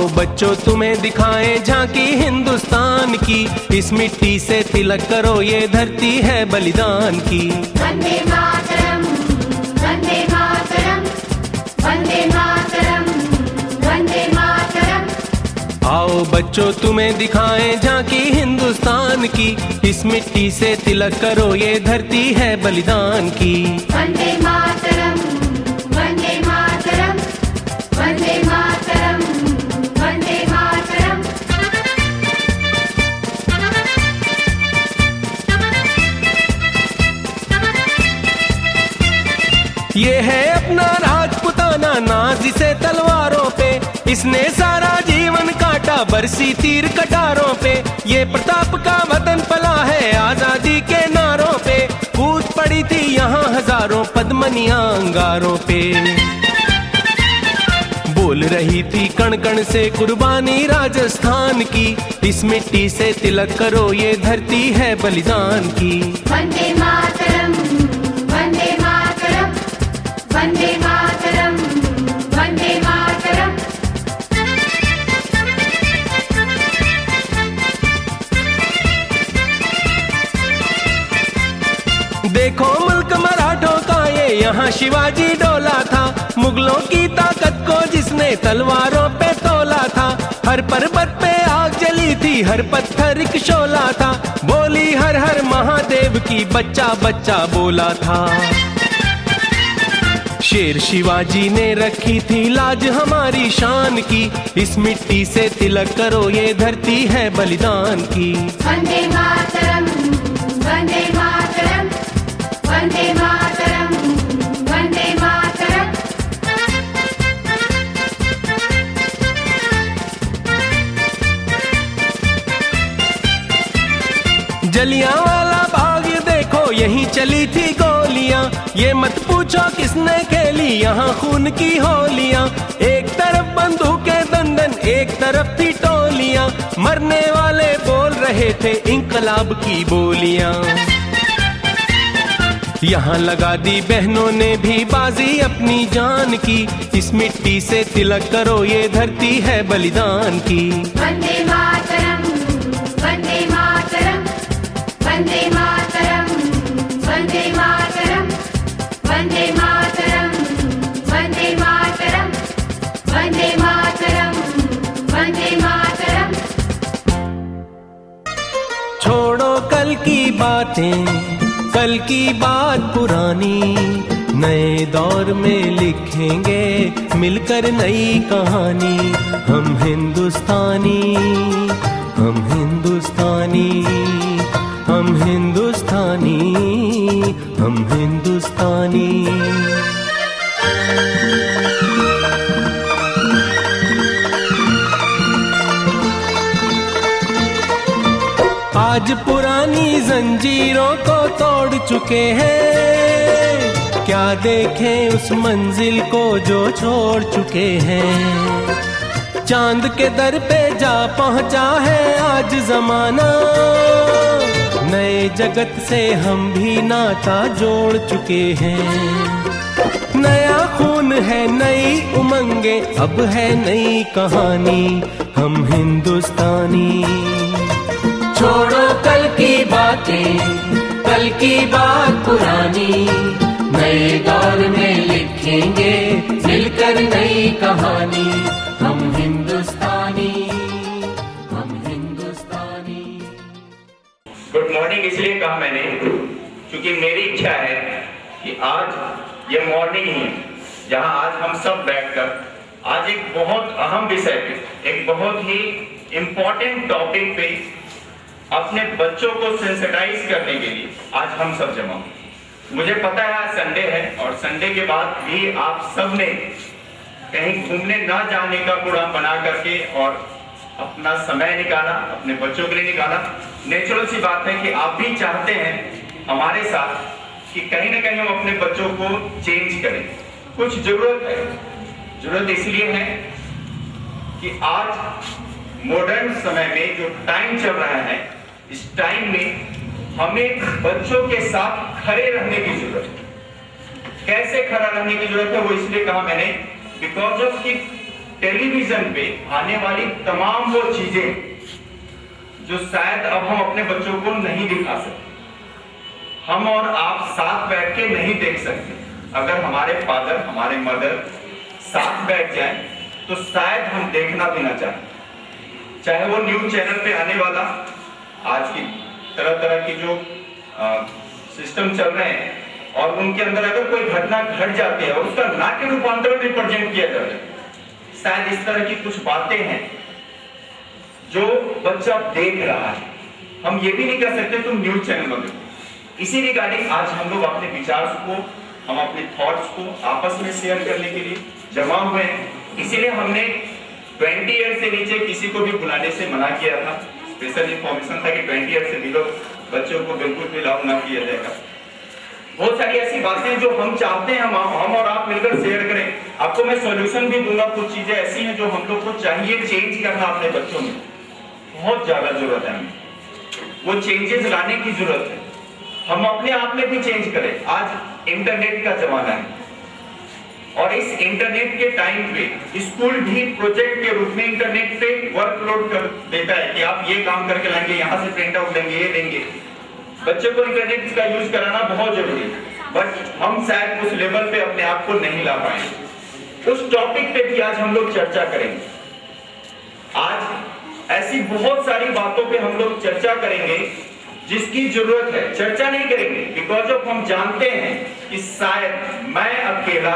आओ बच्चों तुम्हें दिखाएं झांकी हिंदुस्तान की, इस मिट्टी से तिलक करो ये धरती है बलिदान की। वंदे मातरम, वंदे मातरम, वंदे मातरम, वंदे मातरम। आओ बच्चों तुम्हें दिखाएं झांकी हिंदुस्तान की, इस मिट्टी से तिलक करो ये धरती है बलिदान की। वंदे मातरम, वंदे मातरम, वंदे मातरम, वंदे मातरम। ये है अपना राजपुताना नाज इसे तलवारों पे, इसने सारा जीवन काटा बरसी तीर कटारों पे। ये प्रताप का वतन पला है आजादी के नारों पे, कूद पड़ी थी यहाँ हजारों पद्मनियां अंगारों पे। बोल रही थी कण कण से कुर्बानी राजस्थान की, इस मिट्टी से तिलक करो ये धरती है बलिदान की। वंदे मातरम, वंदे मातरम, वंदे मातरम, वंदे मातरम। देखो मुल्क मराठों का ये यहाँ शिवाजी डोला था, मुगलों की ताकत को जिसने तलवारों पे तोला था। हर पर्वत पे आग जली थी, हर पत्थर एक शोला था, बोली हर हर महादेव की बच्चा बच्चा बोला था। शेर शिवाजी ने रखी थी लाज हमारी शान की, इस मिट्टी से तिलक करो ये धरती है बलिदान की। वंदे मातरम, वंदे मातरम, वंदे मातरम, वंदे मातरम। जलियांवाला बाग देखो यहीं चली थी गोलियां, ये मत पूछो किसने खेली यहाँ खून की होलियां। एक तरफ बंदूकें दंदन एक तरफ थी टोलियां, मरने वाले बोल रहे थे इंकलाब की बोलियां। यहाँ लगा दी बहनों ने भी बाजी अपनी जान की, इस मिट्टी से तिलक करो ये धरती है बलिदान की। वंदे मातरम, वंदे मातरम, वंदे मातरम, वंदे मातरम, वंदे मातरम, वंदे मातरम, वंदे मातरम, वंदे मातरम। छोड़ो कल की बातें, कल की बात पुरानी, नए दौर में लिखेंगे मिलकर नई कहानी। हम हिंदुस्तानी, हम हिंदुस्तानी, हम हिंदुस्तानी, हम हिंदुस्तानी। आज पुरानी जंजीरों को तोड़ चुके हैं, क्या देखें उस मंजिल को जो छोड़ चुके हैं। चांद के दर पे जा पहुंचा है आज जमाना, नए जगत से हम भी नाता जोड़ चुके हैं। नया खून है नई उमंगे, अब है नई कहानी, हम हिंदुस्तानी। छोड़ो कल की बातें, कल की बात पुरानी, नए दौर में लिखेंगे मिलकर नई कहानी। हम हिंदुस्तानी, हम हिंदुस्तानी। गुड मॉर्निंग इसलिए कहा मैंने क्योंकि मेरी इच्छा है कि आज ये मॉर्निंग ही जहां आज हम सब बैठकर आज एक बहुत अहम विषय पे, एक बहुत ही इम्पोर्टेंट टॉपिक पे अपने बच्चों को सेंसिटाइज करने के लिए आज हम सब जमा हुए। मुझे पता है आज संडे है और संडे के बाद भी आप सब ने कहीं घूमने ना जाने का प्रोग्राम बना करके और अपना समय निकाला, अपने बच्चों के लिए निकाला। नेचुरल सी बात है कि आप भी चाहते हैं हमारे साथ कि कहीं ना कहीं हम अपने बच्चों को चेंज करें। कुछ जरूरत है, जरूरत इसलिए है कि आज मॉडर्न समय में जो टाइम चल रहा है, इस टाइम में हमें बच्चों के साथ खड़े रहने की जरूरत है। कैसे खड़ा रहने की जरूरत है वो इसलिए कहा मैंने बिकॉज ऑफ कि टेलीविजन पे आने वाली तमाम वो चीजें जो शायद अब हम अपने बच्चों को नहीं दिखा सकते, हम और आप साथ बैठ के नहीं देख सकते। अगर हमारे फादर, हमारे मदर साथ बैठ जाएं तो शायद हम देखना भी ना चाहें। चाहे वो न्यूज चैनल पे आने वाला आज की तरह तरह की जो सिस्टम चल रहे हैं और उनके अंदर अगर कोई घटना घट जाती है और उसका नाट्य रूपांतरण रिप्रेजेंट किया जाता है, शायद इस तरह की कुछ बातें हैं जो बच्चा देख रहा है। हम ये भी नहीं कर सकते तुम न्यूज चैनल में। इसी रिगार्डिंग आज हम लोग अपने विचार को, हम अपने थॉट्स को आपस में शेयर करने के लिए जमा हुए हैं। इसीलिए हमने 20 ईयर से नीचे किसी को भी बुलाने से मना किया था। स्पेशल इंफॉर्मेशन था कि 20 ईयर से बिलो बच्चों को बिल्कुल भी अलाउ ना किया जाएगा। बहुत सारी ऐसी बातें जो हम चाहते हैं हम और आप मिलकर शेयर करें। आपको मैं सॉल्यूशन भी दूंगा। कुछ चीजें ऐसी हैं जो हम लोग को चाहिए चेंज करना अपने बच्चों में, बहुत ज्यादा जरूरत है हमें। वो चेंजेस लाने की जरूरत है। हम अपने आप में भी चेंज करें। आज इंटरनेट का जमाना है और इस इंटरनेट के टाइम पे स्कूल भी प्रोजेक्ट के रूप में इंटरनेट पे वर्कलोड कर देता है कि आप ये काम करके लाएंगे, यहाँ से प्रिंट आउट लेंगे, ये देंगे। बच्चों को इंटरनेट का यूज कराना बहुत जरूरी है, बट हम शायद उस लेवल पे अपने आप को नहीं ला पाए। उस टॉपिक पे भी आज हम लोग चर्चा करेंगे। आज ऐसी बहुत सारी बातों पे हम लोग चर्चा करेंगे जिसकी जरूरत है। चर्चा नहीं करेंगे बिकॉज ऑफ हम जानते हैं कि शायद मैं अकेला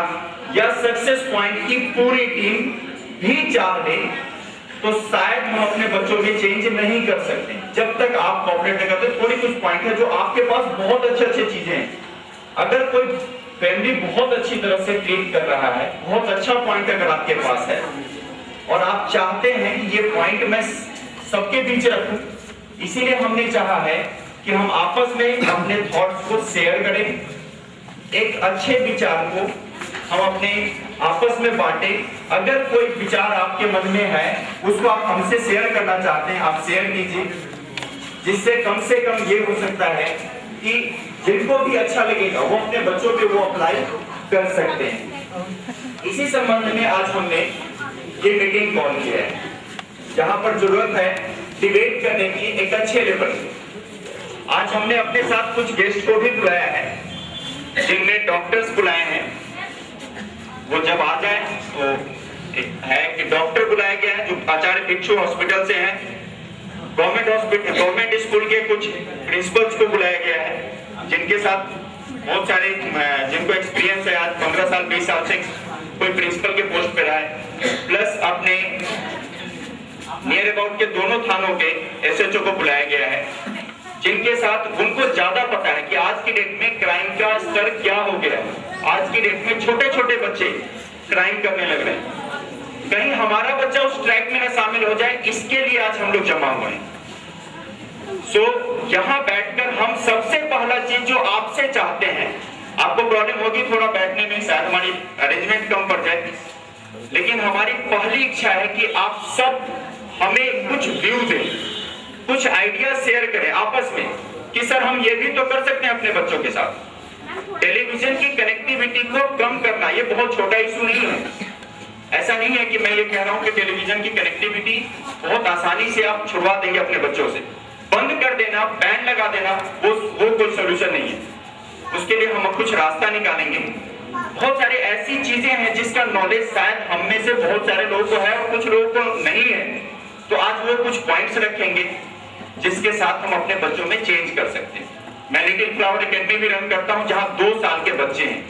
या सक्सेस पॉइंट की पूरी टीम भी चाह ले तो शायद हम अपने बच्चों में चेंज नहीं कर सकते जब तक आप कॉपरेट नहीं करते। थोड़ी कुछ पॉइंट है जो आपके पास बहुत अच्छे चीजें हैं। अगर कोई फैमिली बहुत अच्छी तरह से ट्रीट कर रहा है, बहुत अच्छा पॉइंट अगर आपके पास है और आप चाहते हैं कि ये पॉइंट मैं सबके बीच रखूं, इसीलिए हमने चाहा है कि हम आपस में अपने थॉट्स को शेयर करें। एक अच्छे विचार को हम अपने आपस में बांटे। अगर कोई विचार आपके मन में है उसको आप हमसे शेयर करना चाहते हैं, आप शेयर कीजिए, जिससे कम से कम ये हो सकता है कि जिनको भी अच्छा लगेगा वो अपने बच्चों पे वो अप्लाई कर सकते हैं। इसी संबंध में आज हमने ये मीटिंग कॉल किया है जहां पर जरूरत है डिबेट करने की एक अच्छे लेवल। आज हमने अपने साथ कुछ गेस्ट को भी बुलाया है, जिनमें डॉक्टर्स बुलाए हैं। वो जब आ जाए तो है कि डॉक्टर बुलाया गया है जो आचार्य भिक्षु हॉस्पिटल से हैं, गवर्नमेंट स्कूल के कुछ प्रिंसिपल्स को बुलाया गया है जिनके साथ बहुत सारे जिनको एक्सपीरियंस है, आज 15 साल 20 साल से कोई प्रिंसिपल के पोस्ट पे रहा है, प्लस अपने नियर अबाउट के दोनों थानों के एसएचओ को बुलाया गया है, जिनके साथ उनको ज्यादा पता है कि आज की डेट में क्राइम का स्तर क्या हो गया है। आज की डेट में छोटे छोटे बच्चे क्राइम करने लग रहे हैं। कहीं हमारा बच्चा उस ट्रैक में न शामिल हो जाए, इसके लिए आज हम लोग जमा हुए हैं। यहाँ बैठकर हम सबसे पहला चीज जो आपसे चाहते हैं, आपको प्रॉब्लम होगी थोड़ा बैठने में, शायद हमारी अरेंजमेंट कम पड़ जाए, लेकिन हमारी पहली इच्छा है कि आप सब हमें कुछ व्यू दें, कुछ आइडिया शेयर करें आपस में कि सर हम ये भी तो कर सकते हैं अपने बच्चों के साथ। टेलीविजन की कनेक्टिविटी को कम करना ये बहुत छोटा इशू नहीं है। ऐसा नहीं है कि मैं ये कह रहा हूं कि टेलीविजन की कनेक्टिविटी बहुत आसानी से आप छुड़वा देंगे अपने बच्चों से। बंद कर देना, बैन लगा देना, वो कोई सोल्यूशन नहीं है। उसके लिए हम कुछ रास्ता निकालेंगे। बहुत सारी ऐसी चीजें हैं जिसका नॉलेज शायद हम में से बहुत सारे लोगों को है और कुछ लोगों को नहीं है, तो आज वो कुछ पॉइंट्स रखेंगे जिसके साथ हम अपने बच्चों में चेंज कर सकते हैं। मैं लिटिल फ्लावर एकेडमी भी रन करता हूं जहां 2 साल के बच्चे हैं।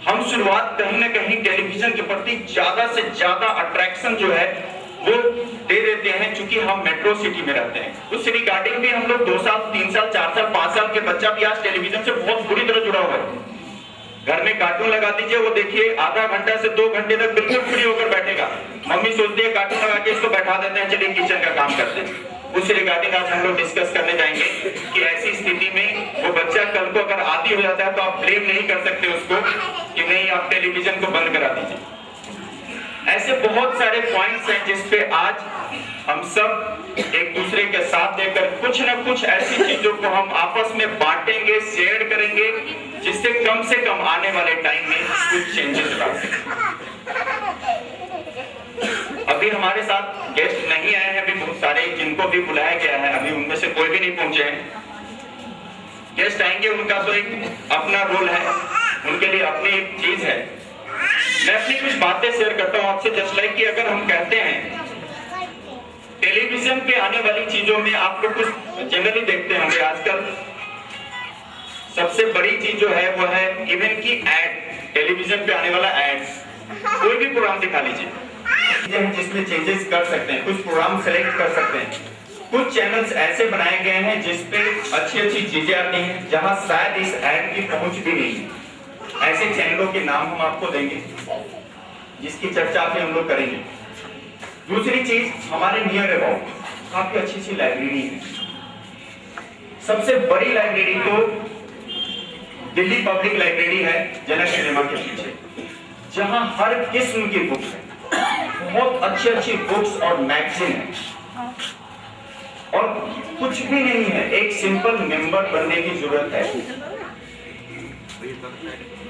हम शुरुआत कहीं ना कहीं टेलीविजन के प्रति ज्यादा से ज्यादा अट्रैक्शन जो है वो दे देते हैं, क्योंकि हम मेट्रो सिटी में रहते हैं। उस रिगार्डिंग भी हम लोग 2 साल 3 साल 4 साल 5 साल के बच्चा भी आज टेलीविजन से बहुत बुरी तरह जुड़ा हुआ है। घर में कार्टून लगा दीजिए, वो देखिए आधा घंटा से 2 घंटे तक बिल्कुल फ्री होकर बैठेगा। मम्मी सोचती है कार्टून लगा के इसको बैठा देते हैं, चलिए किचन का काम करते हैं। उस रिगार्डिंग आज हम लोग डिस्कस करने जाएंगे कि ऐसी स्थिति में वो बच्चा कल को अगर आदी हो जाता है तो आप ब्लेम नहीं कर सकते उसको कि नहीं आप टेलीविजन को बंद करा दीजिए। ऐसे बहुत सारे पॉइंट्स हैं जिसपे आज हम सब एक दूसरे के साथ देकर कुछ न कुछ ऐसी चीजों को हम आपस में बांटेंगे, शेयर करेंगे, जिससे कम से कम आने वाले टाइम में कुछ चेंजेस ला सकें। अभी हमारे साथ गेस्ट नहीं आए हैं, अभी बहुत सारे जिनको भी बुलाया गया है अभी उनमें से कोई भी नहीं पहुंचे हैं। गेस्ट आएंगे, उनका तो एक अपना रोल है, उनके लिए अपनी एक चीज है। मैं अपनी कुछ बातें शेयर करता हूँ आपसे, जस्ट लाइक कि अगर हम कहते हैं टेलीविजन पे आने वाली चीजों में आप लोग कुछ जनरली देखते होंगे आजकल सबसे बड़ी चीज जो है वो है इवन की एड, टेलीविजन पे आने वाला एड्स। कोई भी प्रोग्राम दिखा लीजिए जिसमें चेंजेस कर सकते हैं, कुछ प्रोग्राम सेलेक्ट कर सकते हैं। कुछ चैनल्स ऐसे बनाए गए हैं जिसपे अच्छी अच्छी चीजें आती हैं जहां शायद इस एड की पहुंच भी नहीं है। ऐसे चैनलों के नाम हम आपको देंगे जिसकी चर्चा भी हम लोग करेंगे। दूसरी चीज, हमारे नियर अबाउट काफी अच्छी अच्छी लाइब्रेरी है। सबसे बड़ी लाइब्रेरी तो दिल्ली पब्लिक लाइब्रेरी है जनक सिनेमा के पीछे, जहां हर किस्म की बुक्स है, बहुत अच्छी अच्छी बुक्स और मैगजीन है और कुछ भी नहीं है, एक सिंपल मेंबर बनने की जरूरत है।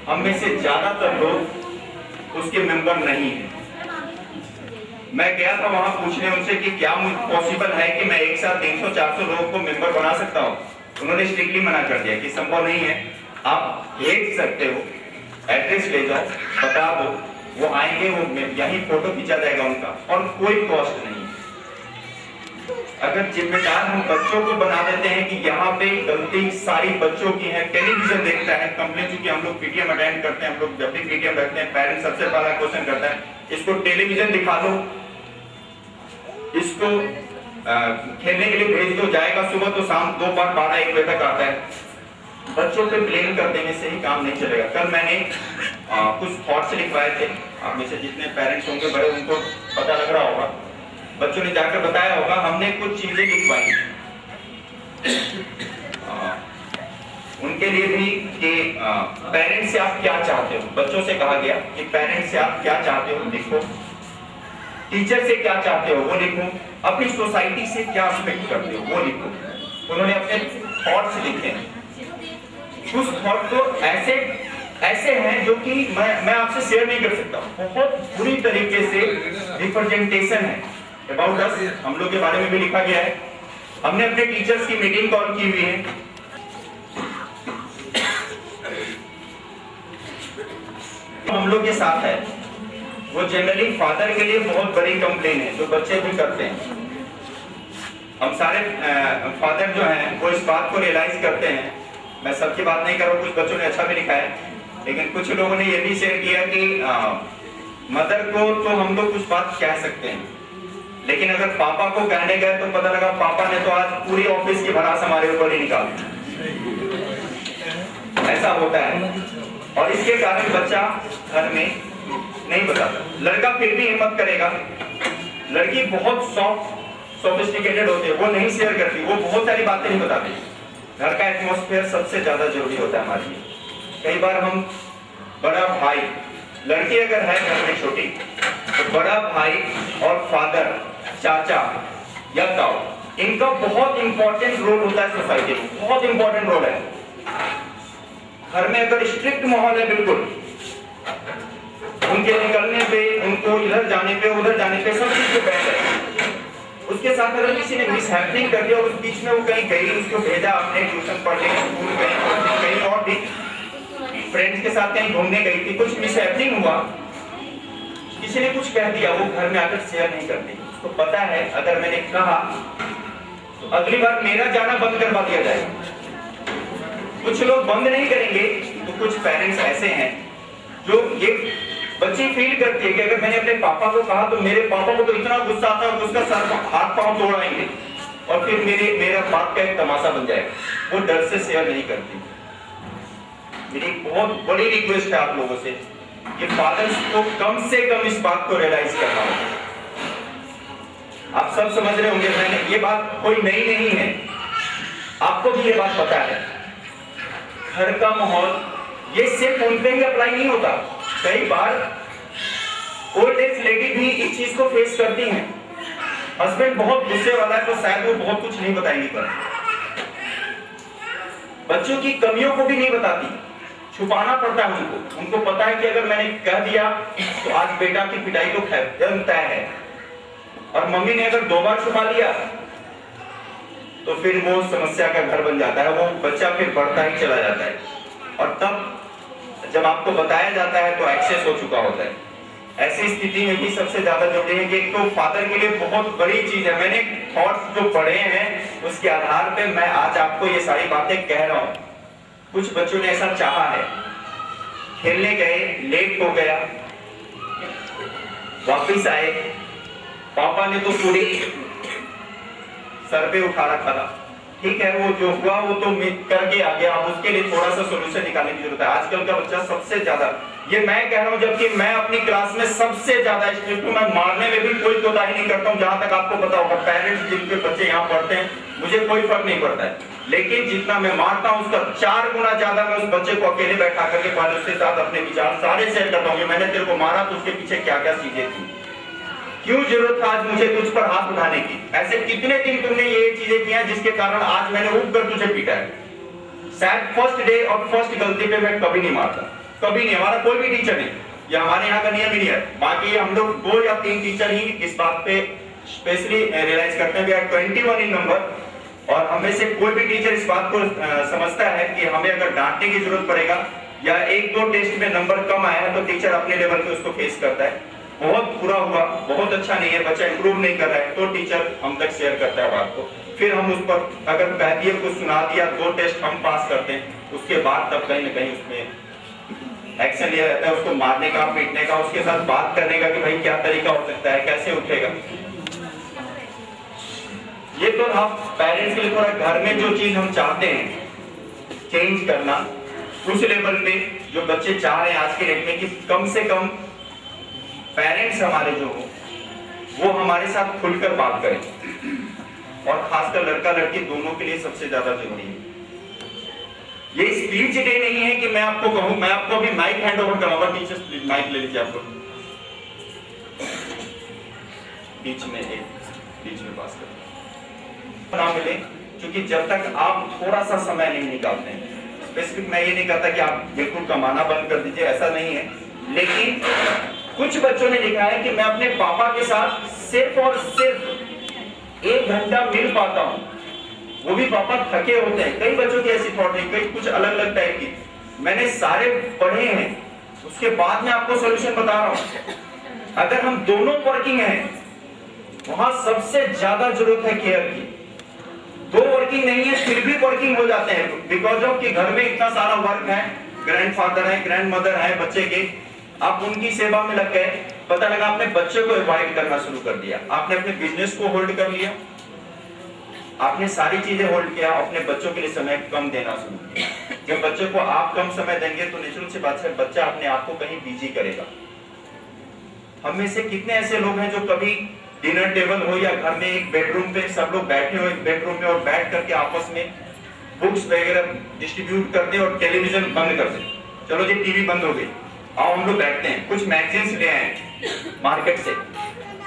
हम में से ज्यादातर लोग उसके मेंबर नहीं है। मैं गया था वहां पूछने उनसे कि क्या पॉसिबल है कि मैं एक साथ 300-400 लोगों को मेंबर बना सकता हूं। उन्होंने स्ट्रिक्टली मना कर दिया कि संभव नहीं है, आप भेज सकते हो, एड्रेस ले जाओ, बता दो, वो आएंगे, वो यहीं फोटो खींचा जाएगा उनका और कोई कॉस्ट नहीं। अगर जिम्मेदार हम बच्चों को बना देते हैं कि यहाँ पे गलती सारी बच्चों की है, टेलीविजन देखता है, कंप्लेन चूंकि हम लोग पीटीएम अटेंड करते हैं, हम लोग जब भी पीटीएम रखते हैं पेरेंट्स सबसे पहला क्वेश्चन करता है इसको टेलीविजन दिखा दो, इसको खेलने के लिए भेज दो, जाएगा सुबह तो शाम 2 बार 12-1 बजे तक आता है। बच्चों पे ब्लेम कर देने से ही काम नहीं चलेगा। कल मैंने कुछ थॉट्स लिखवाए थे, आप में से जितने पेरेंट्स होंगे बड़े उनको पता लग रहा होगा, बच्चों ने जाकर बताया होगा, हमने कुछ चीजें लिखवाई उनके लिए भी कि पेरेंट्स से आप क्या चाहते हो। बच्चों से कहा गया कि पेरेंट्स से आप क्या चाहते हो लिखो, टीचर से क्या चाहते हो वो लिखो, अपनी सोसाइटी से क्या एक्सपेक्ट करते हो वो लिखो। उन्होंने अपने थॉट्स लिखे, कुछ थॉट तो ऐसे हैं जो कि मैं आपसे शेयर नहीं कर सकता, बहुत बुरी तरीके से रिप्रेजेंटेशन है अबाउट अस, हम लोग के बारे में भी लिखा गया है। हमने अपने टीचर्स की मीटिंग कॉल की हुई है, हम लोग के साथ है, वो जनरली फादर के लिए बहुत बड़ी कंप्लेन है जो बच्चे भी करते हैं। हम सारे फादर जो हैं वो इस बात को रियलाइज करते हैं, मैं सबकी बात नहीं कर रहा हूँ, कुछ बच्चों ने अच्छा भी लिखा है, लेकिन कुछ लोगों ने ये भी शेयर किया कि मदर को तो हम लोग कुछ बात कह सकते हैं, लेकिन अगर पापा को कहने गए तो पता लगा पापा ने तो आज पूरी ऑफिस की भड़ास हमारे ऊपर ही निकाल दी। ऐसा होता है और इसके कारण बच्चा घर में नहीं बताता। लड़का फिर भी हिम्मत करेगा, लड़की बहुत सॉफ्ट सोफिस्टिकेटेड होती है, वो नहीं शेयर करती, वो बहुत सारी बातें नहीं बताती। घर का एटमॉस्फेयर सबसे ज्यादा जरूरी होता है हमारे लिए। कई बार हम बड़ा भाई, लड़की अगर है घर में छोटी तो बड़ा भाई और फादर, चाचा या ताऊ, इनका बहुत इंपॉर्टेंट रोल होता है सोसाइटी में, बहुत इंपॉर्टेंट रोल है। घर में अगर स्ट्रिक्ट माहौल है बिल्कुल, उनके निकलने पे, उनको इधर जाने पे उधर जाने पे सब चीज बैठ है। उसके साथ अगर किसी ने मिसहैपनिंग कर दिया और उस बीच में वो कहीं गई, उसको भेजा आपने ट्यूशन पढ़ने, स्कूल गई, कहीं और भी फ्रेंड्स के साथ कहीं घूमने गई थी, कुछ मिसहैपनिंग हुआ, किसी ने कुछ कह दिया, वो घर में आकर शेयर नहीं करती। उसको पता है अगर मैंने कहा तो अगली बार मेरा जाना बंद करवा दिया जाएगा। कुछ लोग बंद नहीं करेंगे तो कुछ पेरेंट्स ऐसे हैं जो ये बच्ची फील करती है कि अगर मैंने अपने पापा को कहा तो मेरे पापा को तो इतना गुस्सा आता है उसका सर हाथ पांव तोड़ाएंगे और फिर मेरा बात का एक तमाशा बन जाएगा। वो डर से शेयर नहीं करती। मेरी बहुत बड़ी रिक्वेस्ट है आप लोगों से कि फादर्स को कम से कम इस बात को रियलाइज करना होगा। आप सब समझ रहे होंगे, मैंने ये बात कोई नई नहीं है, आपको भी ये बात पता है। घर का माहौल ये सिर्फ उन पे ही अप्लाई नहीं होता, कई बार ओल्ड एज लेडी भी इस चीज को फेस करती हैं। हस्बैंड बहुत गुस्से वाला है तो शायद वो बहुत कुछ नहीं बताएंगी, पर बच्चों की कमियों को भी नहीं बताती, छुपाना पड़ता है उनको पता है कि अगर मैंने कह दिया तो आज बेटा की पिटाई तो तय है। और मम्मी ने अगर 2 बार छुपा लिया तो फिर वो समस्या का घर बन जाता है, वो बच्चा फिर बढ़ता ही चला जाता है, और तब जब आपको बताया जाता है तो एक्सेस हो चुका होता है। ऐसी स्थिति में भी सबसे ज्यादा जरूरी है कि एक तो फादर के लिए बहुत बड़ी चीज है, मैंने थॉट्स जो पढ़े हैं उसके आधार पे मैं आज आपको ये सारी बातें कह रहा हूं। कुछ बच्चों ने ऐसा चाहा है, खेलने गए, लेट हो गया, वापिस आए, पापा ने तो पूरी सर पे उठा रखा था, ठीक है वो जो हुआ वो तो करके आ गया, अब उसके लिए थोड़ा सा सोल्यूशन निकालने की जरूरत है। आजकल का बच्चा सबसे ज्यादा, ये मैं कह रहा हूं जबकि मैं अपनी क्लास में सबसे ज्यादा स्ट्रिक्ट हूं, मैं मारने में भी कोई कोताही नहीं करता हूं, जहां तक आपको पता होगा। पेरेंट्स जिनके बच्चे यहाँ पढ़ते हैं मुझे कोई फर्क नहीं पड़ता है, लेकिन जितना मैं मारता हूं उसका 4 गुना ज्यादा मैं उस बच्चे को अकेले बैठा करके पहले उसके साथ अपने विचार सारे शेयर करता हूँ। मैंने तेरे को मारा तो उसके पीछे क्या क्या चीजें थी, क्यों जरूरत था आज मुझे तुझ पर हाथ उठाने की, ऐसे कितने दिन तुमने ये चीजें किया जिसके कारण आज मैंने उठ कर तुझे पीटा है। शायद फर्स्ट डे और फर्स्ट गलती पे मैं कभी नहीं मारता, कभी नहीं, हमारा कोई भी टीचर नहीं, ये हमारे यहाँ का नियम ही नहीं है। बाकी हम लोग 2 या 3 टीचर ही इस बात पे स्पेशली रियलाइज करते हैं, वी आर 21 इन नंबर, और हमें से कोई भी टीचर इस बात को समझता है कि हमें अगर डांटने की जरूरत पड़ेगा या 1-2 टेस्ट में नंबर कम आया है तो टीचर अपने लेवल पे उसको फेस करता है। बहुत बुरा हुआ, बहुत अच्छा नहीं है, बच्चा इंप्रूव नहीं कर रहा है तो टीचर हम तक शेयर करता है बात को, फिर हम उस पर अगर पहले को सुना दिया, 2 टेस्ट हम पास करते हैं, उसके बाद तब कहीं ना कहीं उसमें एक्शन लिया जाता है, उसको मारने का, पीटने का, उसके साथ बात करने का कि भाई क्या तरीका हो सकता है, कैसे उठेगा। ये तो आप पेरेंट्स के लिए थोड़ा घर में जो चीज हम चाहते हैं चेंज करना, उस लेवल पे जो बच्चे चाह रहे हैं आज के डेट में कि कम से कम पेरेंट्स हमारे जो हो वो हमारे साथ खुलकर बात करें, और खासकर लड़का लड़की दोनों के लिए सबसे ज्यादा जरूरी है। ये स्पीच डे नहीं है कि मैं आपको कहूं, मैं आपको अभी माइक हैंड ओवर कराऊंगा, टीचर्स प्लीज माइक ले लीजिए, आप लोग बीच में पास करें ना मिले, क्योंकि जब तक आप थोड़ा सा समय नहीं निकालते हैं, स्पेसिफिक मैं ये नहीं कहता कि आप बिल्कुल कमाना बंद कर दीजिए, ऐसा नहीं है, लेकिन कुछ बच्चों ने लिखा है कि मैं अपने पापा के साथ सिर्फ और सिर्फ 1 घंटा मिल पाता हूं, वो भी पापा थके होते हैं। कई बच्चों की ऐसी थॉट है, कई कुछ अलग अलग टाइप की, मैंने सारे पढ़े हैं, उसके बाद में आपको सॉल्यूशन बता रहा हूं। अगर हम दोनों वर्किंग हैं वहां सबसे ज्यादा जरूरत है केयर की। 2 वर्किंग नहीं है फिर भी वर्किंग हो जाते हैं, बिकॉज ऑफ कि घर में इतना सारा वर्क है, ग्रैंडफादर है, ग्रैंडमदर है बच्चे के, आप उनकी सेवा में लग गए, पता लगा आपने बच्चे को अवॉइड करना शुरू कर दिया, आपने अपने बिजनेस को होल्ड कर लिया, आपने सारी चीजें होल्ड किया, अपने बच्चों के लिए समय कम देना शुरू किया। जब बच्चों को आप कम समय देंगे तो नेचुरल सी बात है बच्चा अपने आप को कहीं बिजी करेगा। हम में से कितने ऐसे लोग हैं जो कभी डिनर टेबल हो या घर में एक बेडरूम पे सब लोग बैठे हो एक बेडरूम में और बैठ करके आपस में बुक्स वगैरह डिस्ट्रीब्यूट कर दे और टेलीविजन बंद कर दे, चलो जी टीवी बंद हो गई, आओ हम लोग बैठते हैं, कुछ मैगजीन्स ले आए मार्केट से,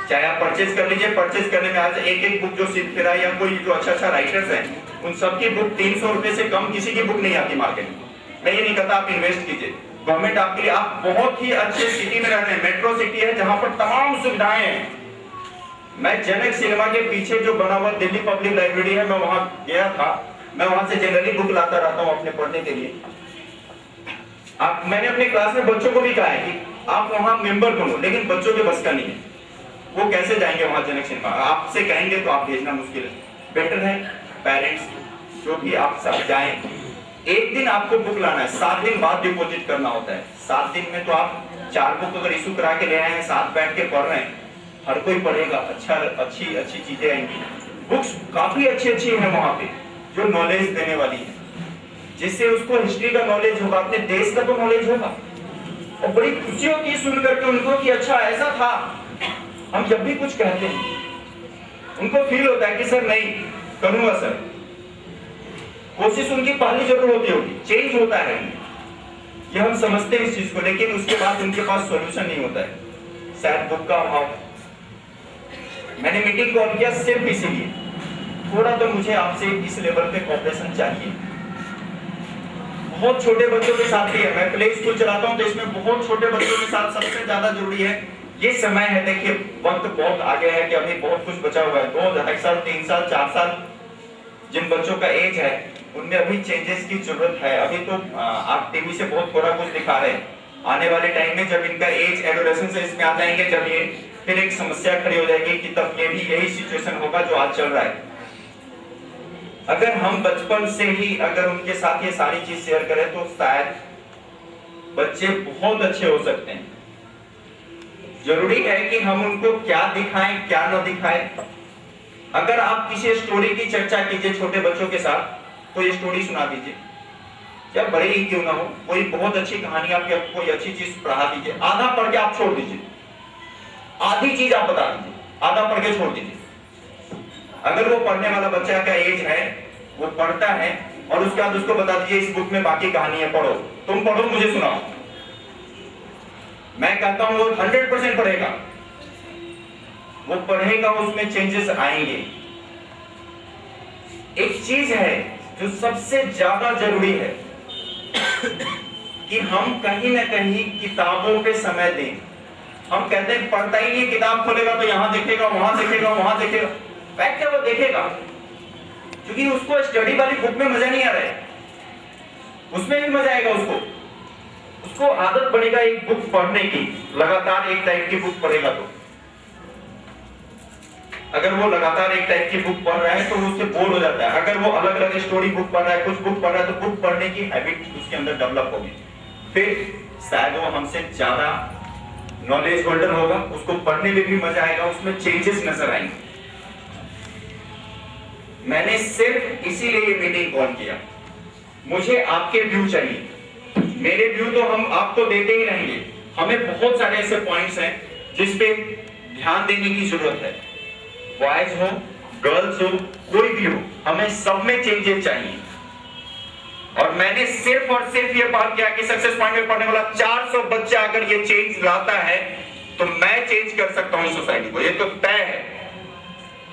चाहे आप परचेज कर लीजिए, परचेज करने में आज एक बुक जो सिलसिला या कोई जो अच्छा राइटर्स हैं उन सबकी बुक 300 रुपए से कम किसी की बुक नहीं आती मार्केट में। मैं ये नहीं कहता आप इन्वेस्ट कीजिए, गवर्नमेंट आपके लिए, आप बहुत ही अच्छे सिटी में रह रहे हैं, मेट्रो सिटी है जहां पर तमाम सुविधाएं हैं। मैं जनक सिनेमा के पीछे जो बना हुआ दिल्ली पब्लिक लाइब्रेरी है, मैं वहां गया था, मैं वहां से जनरली बुक लाता रहता हूं अपने पढ़ने के लिए। मैंने अपने क्लास में बच्चों को भी कहा है कि आप वहां मेंबर बनो, लेकिन बच्चों के बस का नहीं है, वो कैसे जाएंगे वहां जनक सिनेमा, आपसे कहेंगे तो आप भेजना मुश्किल है। बेटर है पेरेंट्स जो भी आप सब जाएं, एक दिन आपको बुक लाना है, 7 दिन बाद डिपॉजिट करना होता है। 7 दिन में तो आप 4 बुक अगर इशू करा के ले आए हैं, साथ बैठ के पढ़ रहे हैं, हर कोई पढ़ेगा, अच्छी चीजें आएंगी। बुक्स काफी अच्छी है वहां पे जो नॉलेज देने वाली है, जिससे उसको हिस्ट्री का नॉलेज होगा, अपने देश का तो नॉलेज होगा, और बड़ी खुशी होती है सुन करके उनको कि अच्छा ऐसा था। हम जब भी कुछ कहते हैं उनको फील होता है कि सर नहीं करूंगा सर, कोशिश उनकी पहली जरूर होती होगी, चेंज होता है, ये हम समझते हैं इस चीज को, लेकिन उसके बाद उनके पास सॉल्यूशन नहीं होता है, शायद बुक का अभाव। मैंने मीटिंग कॉल किया सिर्फ इसीलिए, थोड़ा तो मुझे आपसे इस लेवल पे कोऑपरेशन चाहिए। बहुत छोटे बच्चों के साथ भी है, मैं प्ले स्कूल चलाता हूं तो इसमें बहुत छोटे बच्चों के साथ सबसे ज्यादा जरूरी है ये समय है, देखिए वक्त बहुत आगे है कि अभी बहुत कुछ बचा हुआ है। 2 2.5 साल 3 साल 4 साल जिन बच्चों का एज है उनमें अभी चेंजेस की जरूरत है। अभी तो आप टीवी से बहुत थोड़ा कुछ दिखा रहे हैं, आने वाले टाइम में जब इनका एज एडोलेसेंस इसमें आ जाएंगे, जब ये फिर एक समस्या खड़ी हो जाएगी कि तब ये भी यही सिचुएशन होगा जो आज चल रहा है। अगर हम बचपन से ही अगर उनके साथ ये सारी चीज शेयर करें तो शायद बच्चे बहुत अच्छे हो सकते हैं। जरूरी है कि हम उनको क्या दिखाएं क्या न दिखाएं। अगर आप किसी स्टोरी की चर्चा कीजिए छोटे बच्चों के साथ तो ये स्टोरी सुना दीजिए, या बड़े ही क्यों ना हो, कोई बहुत अच्छी कहानी आप कोई अच्छी चीज पढ़ा दीजिए। आधा पढ़ के आप छोड़ दीजिए, आधी चीज आप बता दीजिए, आधा पढ़ के छोड़ दीजिए। अगर वो पढ़ने वाला बच्चा का एज है, वो पढ़ता है और उसके बाद उसको बता दीजिए इस बुक में बाकी कहानी है, पढ़ो, तुम पढ़ो मुझे सुनाओ। मैं कहता हूं वो 100% पढ़ेगा, वो पढ़ेगा, उसमें चेंजेस आएंगे। एक चीज है जो सबसे ज्यादा जरूरी है कि हम कहीं ना कहीं किताबों पे समय दें। हम कहते हैं पढ़ता ही नहीं, किताब खोलेगा तो यहां देखेगा, वहां देखेगा, वहां देखेगा। फैक्ट है वो देखेगा, क्योंकि उसको स्टडी वाली बुक में मजा नहीं आ रहा है, उसमें भी मजा आएगा। उसको आदत बनेगा एक बुक पढ़ने की, लगातार एक टाइप की बुक पढ़ेगा तो। अगर वो लगातार एक टाइप की बुक पढ़ रहा है तो वो उससे बोर हो जाता है। अगर वो अलग अलग स्टोरी बुक पढ़ रहा है, कुछ बुक पढ़ रहा है, तो बुक पढ़ने की हैबिट उसके अंदर डेवलप होगी। फिर शायद वो हमसे ज्यादा नॉलेज होल्डर होगा, उसको पढ़ने में भी मजा आएगा, उसमें चेंजेस नजर आएंगे। मैंने सिर्फ इसीलिए ये मीटिंग कॉल किया, मुझे आपके व्यू चाहिए। मेरे व्यू तो हम आपको देते ही रहेंगे, हमें बहुत सारे ऐसे पॉइंट्स हैं जिस पे ध्यान देने की जरूरत है। बॉयज हो, गर्ल्स हो, कोई भी हो, हमें सब में चेंजेस चाहिए। और मैंने सिर्फ और सिर्फ ये बात किया कि सक्सेस पॉइंट में पढ़ने वाला 400 बच्चा अगर ये चेंज लाता है तो मैं चेंज कर सकता हूं सोसाइटी को, ये तो तय है।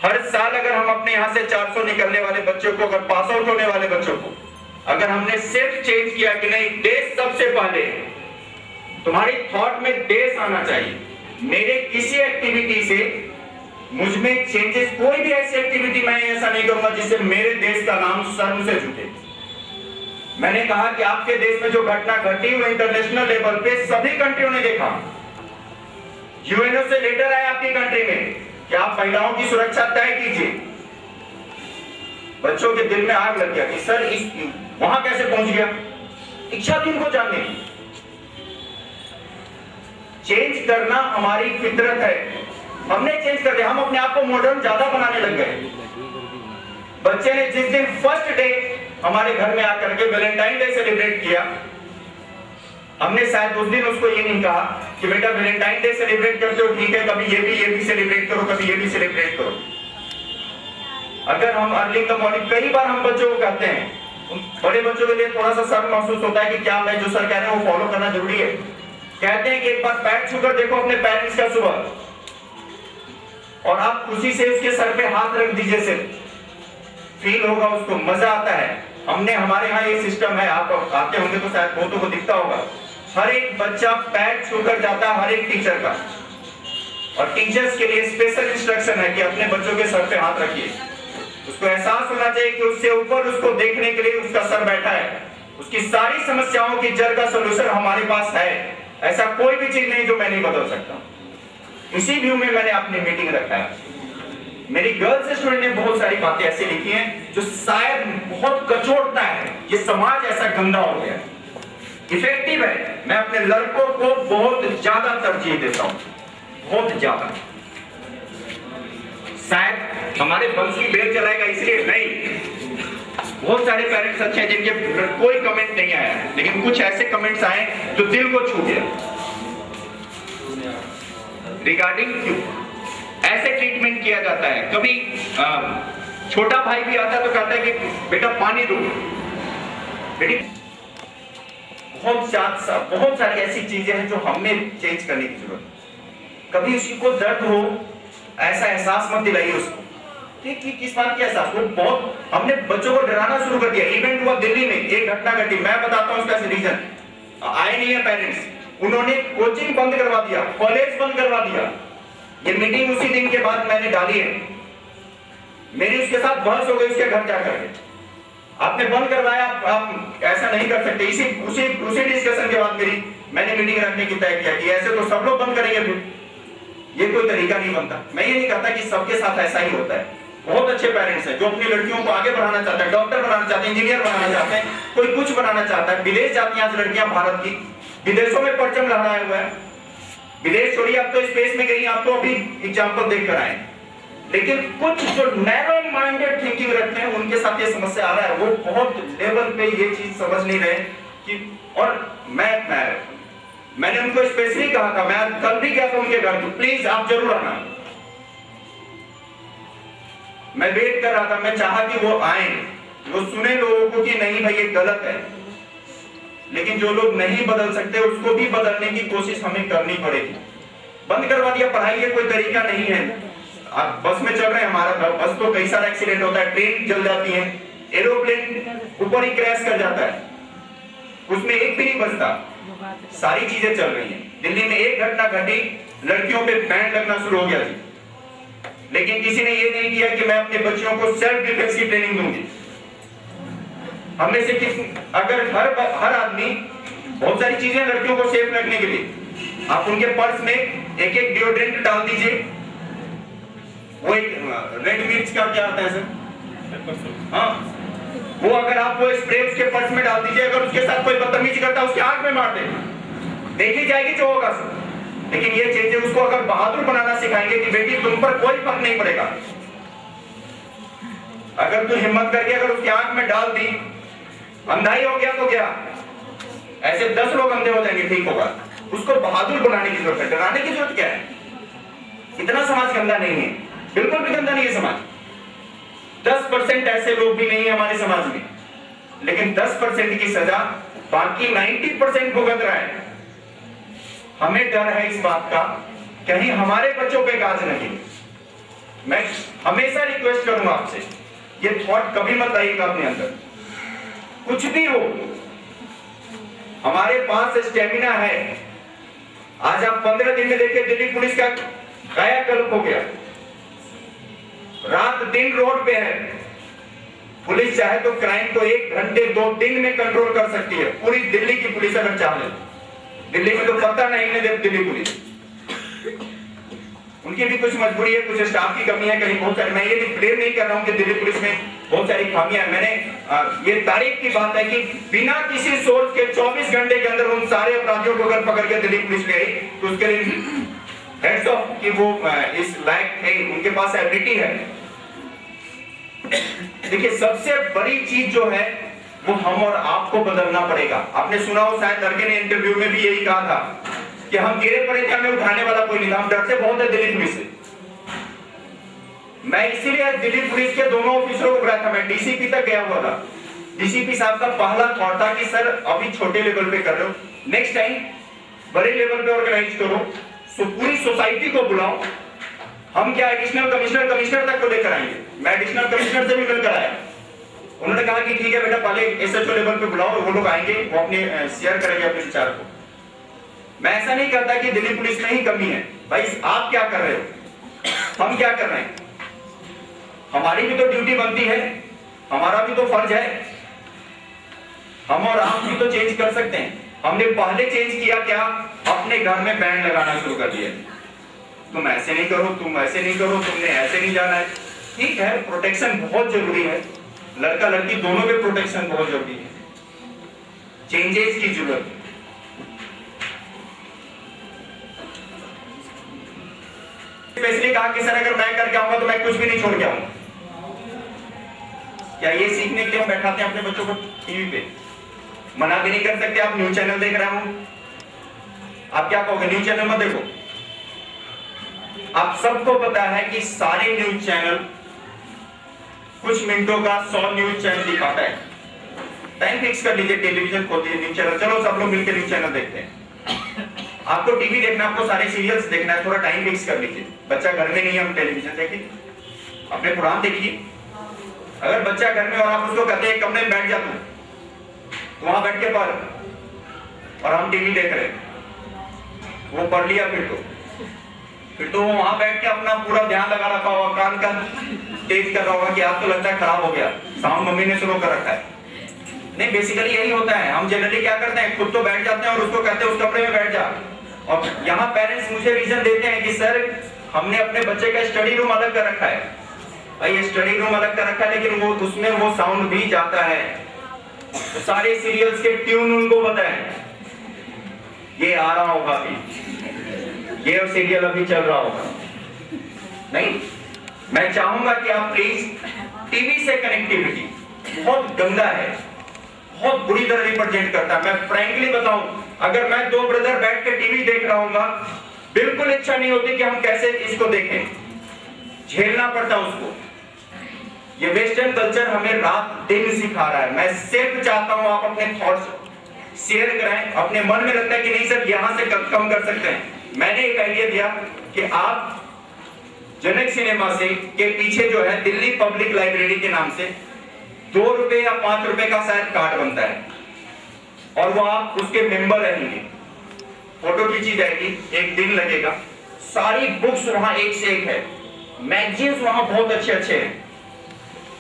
हर साल अगर हम अपने यहां से 400 निकलने वाले बच्चों को, अगर पास आउट होने वाले बच्चों को अगर हमने सिर्फ चेंज किया कि नहीं देश सबसे पहले, तुम्हारी थॉट में देश आना चाहिए। मेरे किसी एक्टिविटी से मुझमें चेंजेस, कोई भी ऐसी एक्टिविटी मैं ऐसा नहीं करूंगा जिससे मेरे देश का नाम शर्म से झुके। मैंने कहा कि आपके देश में जो घटना घटी वो इंटरनेशनल लेवल पे सभी कंट्रियों ने देखा। यूएनओ से लेटर आया आपकी कंट्री में कि आप महिलाओं की सुरक्षा तय कीजिए। बच्चों के दिल में आग लग गया कि सर इस वहां कैसे पहुंच गया, इच्छा थी उनको जानने की। चेंज करना हमारी फितरत है, हमने चेंज कर दिया। हम अपने आप को मॉडर्न ज्यादा बनाने लग गए। बच्चे ने जिस दिन फर्स्ट डे हमारे घर में आकर के वैलेंटाइन डे सेलिब्रेट किया, हमने शायद उस दिन उसको ये नहीं कहा कि बेटा वैलेंटाइन डे सेलिब्रेट करते हो ठीक है, कभी ये भी सेलिब्रेट करो, कभी ये भी सेलिब्रेट करो। अगर हम अर्ली इन द मॉर्निंग, कई बार हम बच्चों को कहते हैं, बड़े बच्चों के लिए थोड़ा सा शर्म महसूस होता है कि क्या मैं जो सर कह रहे हैं वो फॉलो करना जरूरी है। कहते हैं कि एक बार पैर छूकर देखो अपने पेरेंट्स का सुबह, और आप खुशी से उसके सर पे हाथ रख दीजिए, सिर्फ फील होगा उसको, मजा आता है। हमने हमारे यहाँ ये सिस्टम है, आप आते होंगे तो शायद बहुतों को दिखता होगा। हर एक बच्चा पैर छूकर जाता है हर एक टीचर का, और टीचर्स के लिए स्पेशल इंस्ट्रक्शन है कि अपने बच्चों के सर पे हाथ रखिए। उसको एहसास होना चाहिए कि उससे ऊपर उसको देखने के लिए उसका सर बैठा है। उसकी सारी समस्याओं की जड़ का सलूशन हमारे पास है। ऐसा कोई भी चीज नहीं जो मैं नहीं बदल सकता। इसी व्यू में मैंने अपनी मीटिंग रखा है। मेरी गर्ल्स स्टूडेंट ने बहुत सारी बातें ऐसी लिखी हैं जो शायद बहुत कचोटता है, ये समाज ऐसा गंदा हो गया, इफेक्टिव है। मैं अपने लड़कों को बहुत ज्यादा तरजीह देता हूं, बहुत ज्यादा। शायद हमारे वंश की बेल चलाएगा इसलिए नहीं, बहुत सारे पेरेंट्स अच्छे हैं जिनके कोई कमेंट नहीं आया, लेकिन कुछ ऐसे कमेंट्स आए जो दिल को छू गया। रिगार्डिंग क्यों ऐसे ट्रीटमेंट किया जाता है। कभी छोटा भाई भी आता तो कहता है कि बेटा पानी दो, बेटी। बहुत सारी ऐसी चीजें हैं जो हमें चेंज करने की जरूरत है। कभी उसी को दर्द हो ऐसा एहसास मत दिलाइए उसको कि किस बात की एहसास। वो बहुत, हमने बच्चों को डराना शुरू कर दिया। इवेंट हुआ दिल्ली में, एक घटना घटी, मैं बताता हूं उसका रीजन। आए नहीं है पेरेंट्स, उन्होंने कोचिंग बंद करवा दिया, कॉलेज बंद करवा दिया। ये मीटिंग उसी दिन के बाद मैंने डाली है, मेरी उसके साथ बहस हो गई उसके घर जाकर के। आपने बंद करवाया, आप ऐसा नहीं कर सकते। उसी डिस्कशन के बाद मैंने मीटिंग रखने की तय किया कि ऐसे तो सब लोग बंद करेंगे, फिर ये कोई तरीका नहीं बनता। मैं ये नहीं कहता कि सबके साथ ऐसा ही होता है। बहुत अच्छे पेरेंट्स हैं जो अपनी लड़कियों को आगे बढ़ाना चाहते हैं, डॉक्टर बनाना चाहते हैं, इंजीनियर बनाना चाहते हैं, कोई कुछ बनाना चाहता है। विदेश जाती हैं आज लड़कियां भारत की, विदेशों में परचम लहराया हुआ है। विदेश छोड़िए, आप तो स्पेस में गई, आप तो अभी एग्जाम्पल देख कर आए। लेकिन कुछ जो नैरो माइंडेड थिंकिंग रखते हैं उनके साथ ये समस्या आ रहा है। वो बहुत लेवल पे ये चीज समझ नहीं रहे कि, और मैंने उनको स्पेशली कहा था, मैं कल भी गया था उनके घर, प्लीज आप जरूर आना। मैं वेट कर रहा था, मैं चाहा कि वो आए, वो सुने लोगों को कि नहीं भाई ये गलत है। लेकिन जो लोग नहीं बदल सकते उसको भी बदलने की कोशिश हमें करनी पड़ेगी। बंद करवा दिया पढ़ाई, ये कोई तरीका नहीं है। आप बस में चल रहे हैं, हमारा बस तो कई सारा एक्सीडेंट होता है, ट्रेन जल जाती है, एरोप्लेन ऊपर ही क्रैश कर जाता है, उसमें एक भी नहीं बचता। सारी चीजें चल रही हैं। दिल्ली में एक घटना घटी, लड़कियों पे बैन लगना शुरू हो गया जी, लेकिन किसी ने ये नहीं किया कि मैं अपने बच्चों को सेल्फ डिफेंस की ट्रेनिंग दूंगी। हमने से अगर हर आदमी, बहुत सारी चीजें लड़कियों को सेफ रखने के लिए, आप उनके पर्स में एक एक डिओड्रेंट डाल दीजिए। वो एक रेड मिर्च का क्या आता है सर, हाँ, वो अगर आप वो स्प्रे उसके पर्स में डाल दीजिए, अगर उसके साथ कोई बदतमीजी करता है उसकी आंख में मार दे, देखी जाएगी जो होगा सर। लेकिन ये चीजें उसको अगर बहादुर बनाना सिखाएंगे कि बेटी तुम पर कोई फर्क नहीं पड़ेगा, अगर तू हिम्मत करके अगर उसकी आंख में डाल दी, अंधाई हो गया तो क्या, ऐसे 10 लोग अंधे हो जाएंगे, ठीक होगा। उसको बहादुर बनाने की जरूरत है, डराने की जरूरत क्या है। इतना समाज गंदा नहीं है, बिल्कुल भी गंदा नहीं है समाज। 10% ऐसे लोग भी नहीं है हमारे समाज में, लेकिन 10% की सजा बाकी 90% भुगत रहा है। हमें डर है इस बात का, कहीं हमारे बच्चों पे गाज नहीं। मैं हमेशा रिक्वेस्ट करूंगा आपसे, ये थॉट कभी मत आइएगा अपने अंदर। कुछ भी हो, हमारे पास स्टेमिना है। आज आप 15 दिन में देखिए दिल्ली पुलिस का कायाकल्प हो गया, रात दिन रोड पे है। पुलिस चाहे तो क्राइम को 1 घंटे 2 दिन में कंट्रोल कर सकती है, पूरी दिल्ली की पुलिस अगर चाहे। दिल्ली में तो पता नहीं है दिल्ली पुलिस, उनकी भी कुछ मजबूरी है, कुछ स्टाफ की कमी है, कहीं बहुत सारे। मैं ये क्लियर नहीं कर रहा हूं कि दिल्ली पुलिस में बहुत सारी खामियां हैं। मैंने ये तारीफ की बात है कि बिना किसी सोर्स के 24 घंटे के अंदर उन सारे अपराधियों को अगर पकड़ के दिल्ली पुलिस ले आई तो उसके लिए हेड्स ऑफ कि वो इस लायक थे, उनके पास एबिलिटी है। देखिए सबसे बड़ी चीज जो है वो हम और आपको बदलना पड़ेगा। आपने सुना हो शायद लड़के ने इंटरव्यू में भी यही कहा था कि हम गिरे पड़े थे, हमें उठाने वाला कोई नहीं था, हम डरते बहुत है दिल्ली पुलिस से। मैं इसीलिए दिल्ली पुलिस के दोनों ऑफिसरों को बुलाया था, मैं डीसीपी तक गया हुआ था। डीसीपी साहब का पहला थॉट था कि सर अभी छोटे लेवल पे कर रहे हो, नेक्स्ट टाइम बड़े लेवल पे ऑर्गेनाइज करो, तो पूरी सोसाइटी को बुलाओ। हम क्या एडिशनल कमिश्नर तक को लेकर आएंगे। मैं एडिशनल कमिश्नर से भी मिलकर आया, उन्होंने कहा कि ठीक है बेटा पहले एसएचओ लेवल पे बुलाओ, वो लोग आएंगे, वो अपने शेयर करेंगे अपने विचार को। मैं ऐसा नहीं कहता कि दिल्ली पुलिस में ही कमी है, भाई आप क्या कर रहे हो, हम क्या कर रहे हैं, हमारी भी तो ड्यूटी बनती है, हमारा भी तो फर्ज है। हम और आप भी तो चेंज कर सकते हैं। हमने पहले चेंज किया क्या, अपने घर में बैन लगाना शुरू कर दिया। तुम ऐसे नहीं करो, तुम ऐसे नहीं करो, तुमने ऐसे नहीं जाना है। ठीक है, प्रोटेक्शन बहुत जरूरी है, लड़का लड़की दोनों पे प्रोटेक्शन बहुत जरूरी है, चेंजेस की जरूरत है। स्पेशली कहा कि सर अगर मैं करके आऊंगा तो मैं कुछ भी नहीं छोड़ के आऊंगा। क्या ये सीखने के लिए हम बैठाते हैं अपने बच्चों को टीवी पे? मना भी नहीं कर सकते। आप न्यूज चैनल देख रहे हो, आप क्या कहोगे न्यूज चैनल मत देखो? आप सबको पता है कि सारे न्यूज चैनल कुछ मिनटों का 100 न्यूज चैनल दिखाता है। टाइम फिक्स कर लीजिए, टेलीविजन खोलिए, न्यूज चैनल, चलो सब लोग मिलकर न्यूज चैनल देखते हैं। आपको टीवी देखना, आपको सारे सीरियल्स देखना है, थोड़ा टाइम फिक्स कर लीजिए। बच्चा घर में नहीं है, हम टेलीविजन देखिए, अपने प्रोग्राम देखिए। अगर बच्चा घर में और आप उसको कहते हैं कमरे में बैठ जा तू, तो वहां बैठ के पढ़, और हम टीवी देख रहे हैं, वो पढ़ लिया फिर तो वो वहां बैठ के अपना पूरा ध्यान लगा रखा होगा, कान का तेज कर रहा होगा कि आज तो लगता है खराब हो गया, साउंड मम्मी ने शुरू कर रखा है। नहीं, बेसिकली यही होता है। हम जनरली क्या करते हैं, खुद तो बैठ जाते हैं और उसको कहते हैं उस कमरे में बैठ जा। और यहाँ पेरेंट्स मुझे रीजन देते हैं कि सर हमने अपने बच्चे का स्टडी रूम अलग कर रखा है। भाई स्टडी रूम अलग कर रखा है, लेकिन वो उसमें वो साउंड भी जाता है, तो सारे सीरियल्स के ट्यून उनको पता है। ये आ रहा होगा अभी, ये सीरियल अभी चल रहा होगा। नहीं, मैं चाहूंगा कि आप प्लीज टीवी से कनेक्टिविटी बहुत गंदा है, बहुत बुरी तरह रिप्रेजेंट करता है। मैं फ्रैंकली बताऊं, अगर मैं दो ब्रदर बैठ के टीवी देख रहा हूंगा, बिल्कुल इच्छा नहीं होती कि हम कैसे इसको देखें, झेलना पड़ता उसको। ये वेस्टर्न कल्चर हमें रात दिन सिखा रहा है। मैं सिर्फ चाहता हूं आप अपने थॉट्स शेयर करें। अपने मन में लगता है कि नहीं सर यहां से कम कर सकते हैं, मैंने एक आइडिया दिया कि आप जनक सिनेमा से के पीछे जो है दिल्ली पब्लिक लाइब्रेरी के नाम से 2 रुपए या 5 रुपए का शायद कार्ड बनता है, और वो आप उसके मेंबर रहेंगे, फोटो खींची जाएगी, एक दिन लगेगा, सारी बुक्स वहां एक से एक है, मैगजीन्स वहां बहुत अच्छे अच्छे हैं।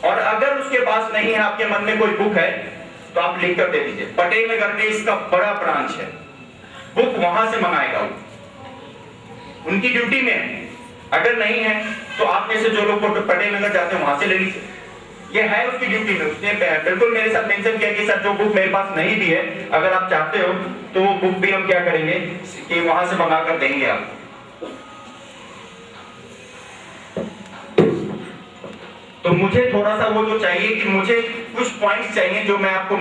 और अगर उसके पास नहीं है, आपके मन में कोई बुक है तो आप लिख कर दे दीजिए। पटेल नगर में इसका बड़ा ब्रांच है, बुक वहां से मंगाएगा वो, उनकी ड्यूटी में है। अगर नहीं है तो आप में से जो लोग पटेल नगर जाते हैं वहां से ले लीजिए, ये है उसकी ड्यूटी में। उसने बिल्कुल मेरे साथ मेंशन किया कि सर जो बुक मेरे पास नहीं भी है, अगर आप चाहते हो तो वो बुक भी हम क्या करेंगे कि वहां से मंगा कर देंगे आप। तो मुझे थोड़ा सा वो जो चाहिए कि मुझे कुछ पॉइंट्स चाहिए जो मैं आपको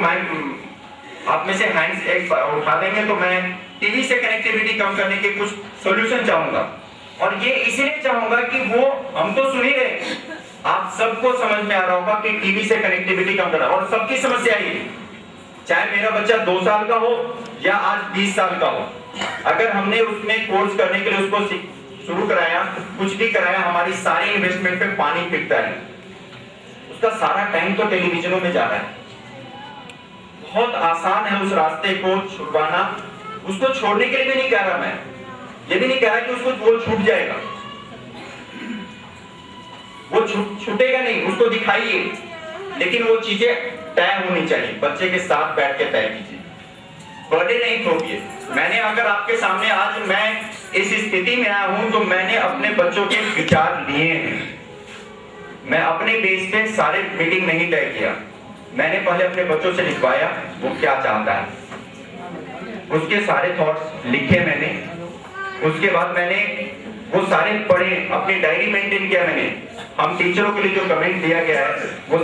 आप में से हैंड्स एक उठा देंगे तो मैं टीवी से कनेक्टिविटी कम करने के कुछ सॉल्यूशन चाहूंगा। और ये इसलिए चाहूंगा कि वो हम तो सुन ही रहे, आप सबको समझ में आ रहा होगा कि टीवी से कनेक्टिविटी कम करना, और सबकी समस्या ही, चाहे मेरा बच्चा 2 साल का हो या आज 20 साल का हो, अगर हमने उसमें कोर्स करने के लिए उसको शुरू कराया, कुछ भी कराया, हमारी सारी इन्वेस्टमेंट पे पानी फिरता है, उसका सारा टाइम तो टेलीविजनों में जा रहा है। बहुत आसान है उस रास्ते को छुड़वाना। उसको छोड़ने के लिए भी नहीं कह रहा मैं, ये भी नहीं कह रहा कि उसको वो छूट जाएगा, वो छूटेगा नहीं, उसको दिखाइए, लेकिन वो चीजें तय होनी चाहिए। बच्चे के साथ बैठ के तय कीजिए, बर्थडे नहीं थोपिए। मैंने अगर आपके सामने आज मैं इस स्थिति में आया हूं तो मैंने अपने बच्चों के विचार लिए हैं। मैं अपने बेस पे सारे मीटिंग नहीं तय किया, मैंने पहले अपने बच्चों से लिखवाया वो क्या चाहता है, उसके सारे थॉट्स लिखे मैंने, उसके बाद मैंने वो सारे पढ़े, अपनी डायरी मेंटेन किया मैंने। हम टीचरों के लिए जो कमेंट दिया गया है वो